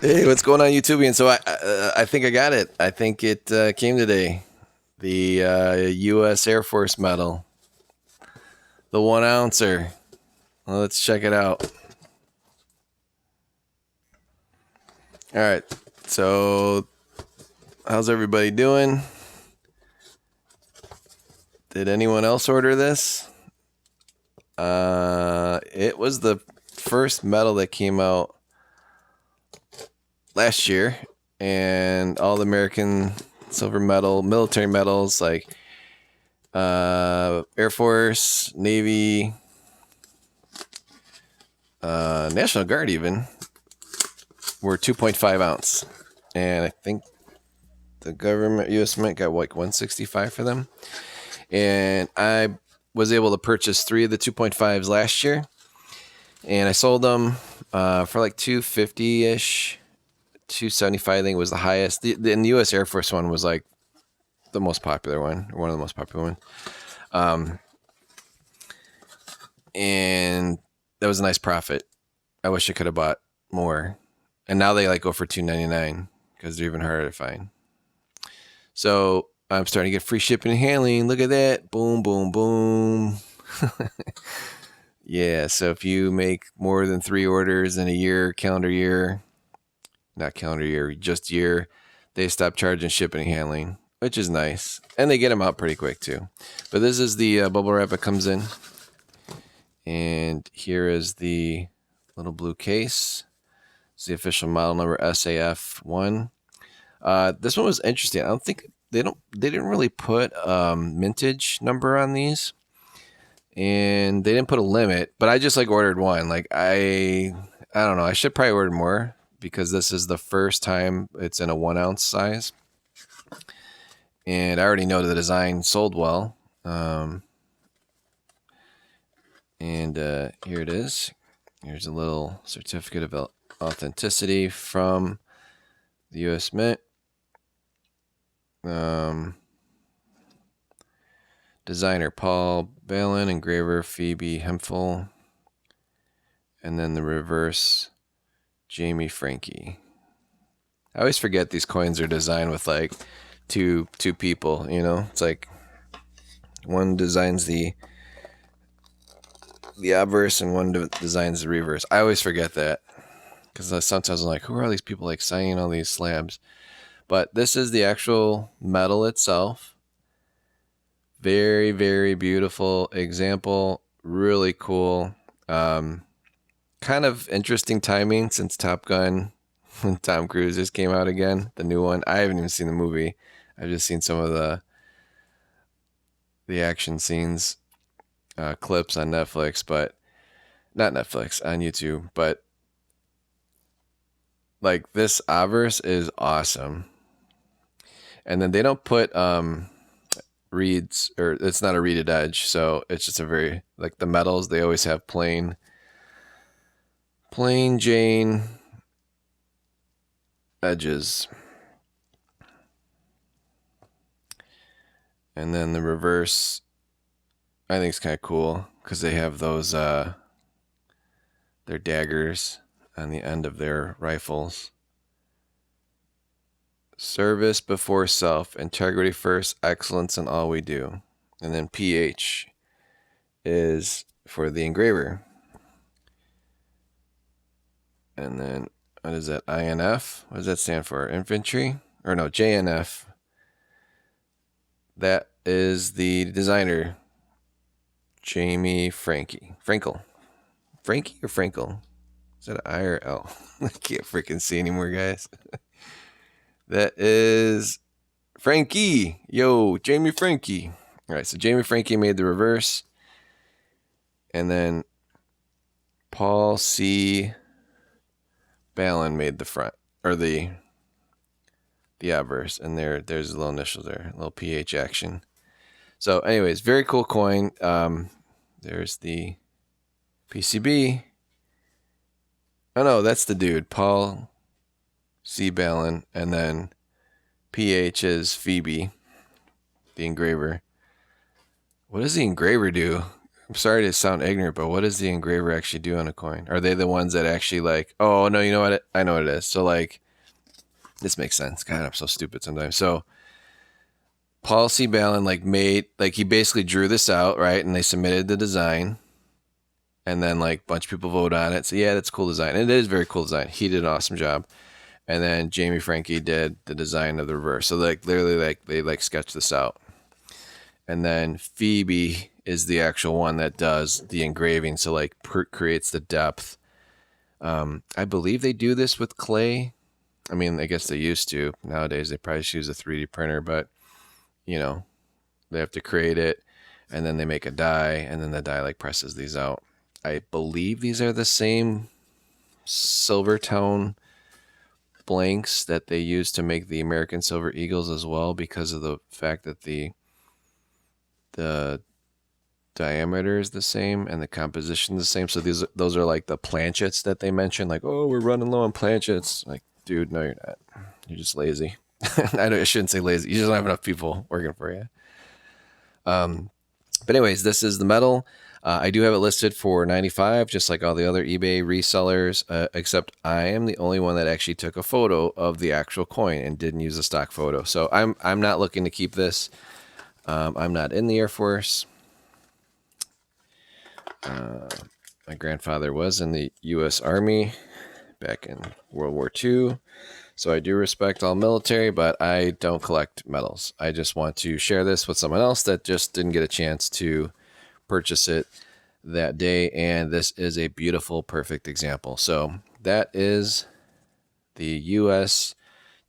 Hey, what's going on, YouTube? And so I think I got it. I think it came today. The U.S. Air Force medal, the 1 ouncer. Well, let's check it out. All right. So, how's everybody doing? Did anyone else order this? It was the first medal that came out last year, and all the American silver medal, military medals like Air Force, Navy, National Guard even were 2.5 ounce, and I think the government, U.S. Mint, got like 165 for them. And I was able to purchase 3 of the 2.5s last year, and I sold them for like 250 ish, 275. I think was the highest. And the U.S. Air Force one was like the most popular one, or one of the most popular ones. And that was a nice profit. I wish I could have bought more. And now they like go for $2.99 because they're even harder to find. So I'm starting to get free shipping and handling. Look at that. Boom, boom, boom. Yeah, so if you make more than 3 orders in a year, calendar year, not calendar year, just year, they stop charging shipping and handling, which is nice. And they get them out pretty quick too. But this is the bubble wrap it comes in. And here is the little blue case. It's the official model number SAF1. This one was interesting. I don't think they didn't really put mintage number on these, and they didn't put a limit. But I just like ordered one. Like I don't know. I should probably order more because this is the first time it's in a 1 ounce size, and I already know the design sold well. And here it is. Here's a little certificate of authenticity from the U.S. Mint. Designer Paul Balin, engraver Phoebe Hemphill, and then the reverse Jamie Frankie. I always forget these coins are designed with like two people. You know, it's like one designs the obverse and one designs the reverse. I always forget that because sometimes I'm like, who are all these people like signing all these slabs? But this is the actual metal itself. Very, very beautiful example. Really cool. Kind of interesting timing since Top Gun when Tom Cruise just came out again, the new one. I haven't even seen the movie. I've just seen some of the action scenes, clips on Netflix, but not Netflix, on YouTube. But like this obverse is awesome. And then they don't put reeds, or it's not a reeded edge, so it's just a very, like the metals, they always have plain Jane edges. And then the reverse, I think it's kind of cool because they have those their daggers on the end of their rifles. Service before self, integrity first, excellence in all we do. And then PH is for the engraver. And then what is that? INF? What does that stand for? Infantry? Or no, JNF. That is the designer, Jamie Frankie. Frankel. Frankie or Frankel? Is that an I or L? I can't freaking see anymore, guys. That is Frankie. Yo, Jamie Frankie. All right, so Jamie Frankie made the reverse. And then Paul C. Balin made the front, or the obverse. And there's a little initial there, a little PH action. So anyways, very cool coin. There's the PCB. Oh no, that's the dude, Paul C. Balin, and then PH is Phoebe, the engraver. What does the engraver do? I'm sorry to sound ignorant, but what does the engraver actually do on a coin? Are they the ones that actually like, oh no, you know what? I know what it is. So like, this makes sense. God, I'm so stupid sometimes. So Paul C. Ballin he basically drew this out, right? And they submitted the design. And then like a bunch of people vote on it. So yeah, that's a cool design. And it is a very cool design. He did an awesome job. And then Jamie Frankie did the design of the reverse. So like literally like they like sketched this out. And then Phoebe is the actual one that does the engraving. So like creates the depth. I believe they do this with clay. I mean, I guess they used to. Nowadays they probably just use a 3D printer, but you know, they have to create it and then they make a die and then the die like presses these out. I believe these are the same silver tone blanks that they use to make the American Silver Eagles as well, because of the fact that the diameter is the same and the composition is the same. So those are like the planchets that they mentioned, like, oh, we're running low on planchets. Like, dude, no, you're not. You're just lazy. I shouldn't say lazy. You just don't have enough people working for you. But anyways, this is the medal. I do have it listed for $95, just like all the other eBay resellers, except I am the only one that actually took a photo of the actual coin and didn't use a stock photo. So I'm not looking to keep this. I'm not in the Air Force. My grandfather was in the U.S. Army back in World War II. So I do respect all military, but I don't collect medals. I just want to share this with someone else that just didn't get a chance to purchase it that day. And this is a beautiful, perfect example. So that is the U.S.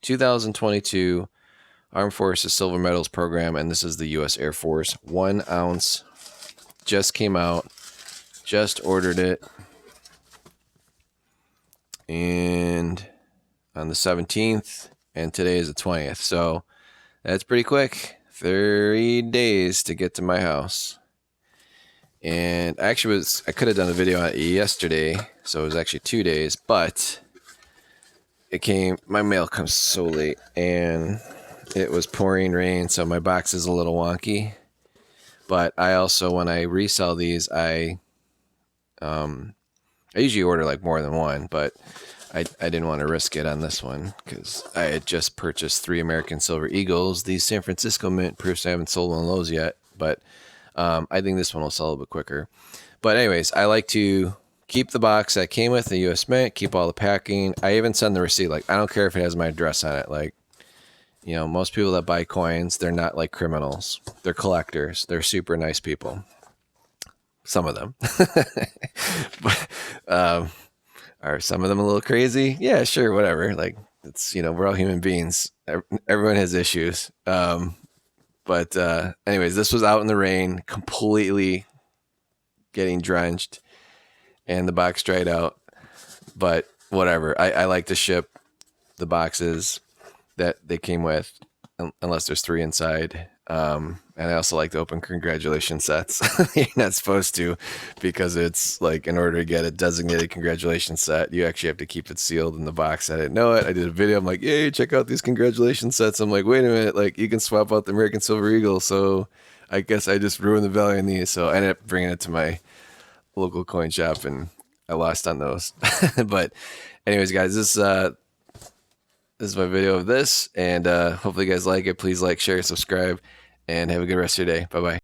2022 Armed Forces Silver Medals program. And this is the U.S. Air Force. 1 ounce. Just came out. Just ordered it. And on the 17th, and today is the 20th. So that's pretty quick. 30 days to get to my house. And I could have done a video on it yesterday, so it was actually 2 days, but my mail comes so late, and it was pouring rain, so my box is a little wonky. But I also, when I resell these, I usually order like more than one, but I didn't want to risk it on this one because I had just purchased 3 American Silver Eagles. These San Francisco mint proofs, I haven't sold one of those yet, but I think this one will sell a little bit quicker. But anyways, I like to keep the box that came with the U.S. Mint, keep all the packing. I even send the receipt. Like, I don't care if it has my address on it. Like, you know, most people that buy coins, they're not like criminals. They're collectors. They're super nice people. Some of them. But, are some of them a little crazy? Yeah, sure, whatever. Like, it's, you know, we're all human beings. Everyone has issues. But anyways, this was out in the rain, completely getting drenched, and the box dried out. But whatever. I like to ship the boxes that they came with, unless there's 3 inside. And I also like to open congratulations sets. You're not supposed to, because it's like, in order to get a designated congratulations set, you actually have to keep it sealed in the box. I didn't know it. I did a video. I'm like, hey, check out these congratulations sets. I'm like, wait a minute, like, you can swap out the American Silver Eagle. So I guess I just ruined the value in these. So I ended up bringing it to my local coin shop, and I lost on those. But anyways, guys, this is my video of this, and hopefully you guys like it. Please like, share, subscribe, and have a good rest of your day. Bye-bye.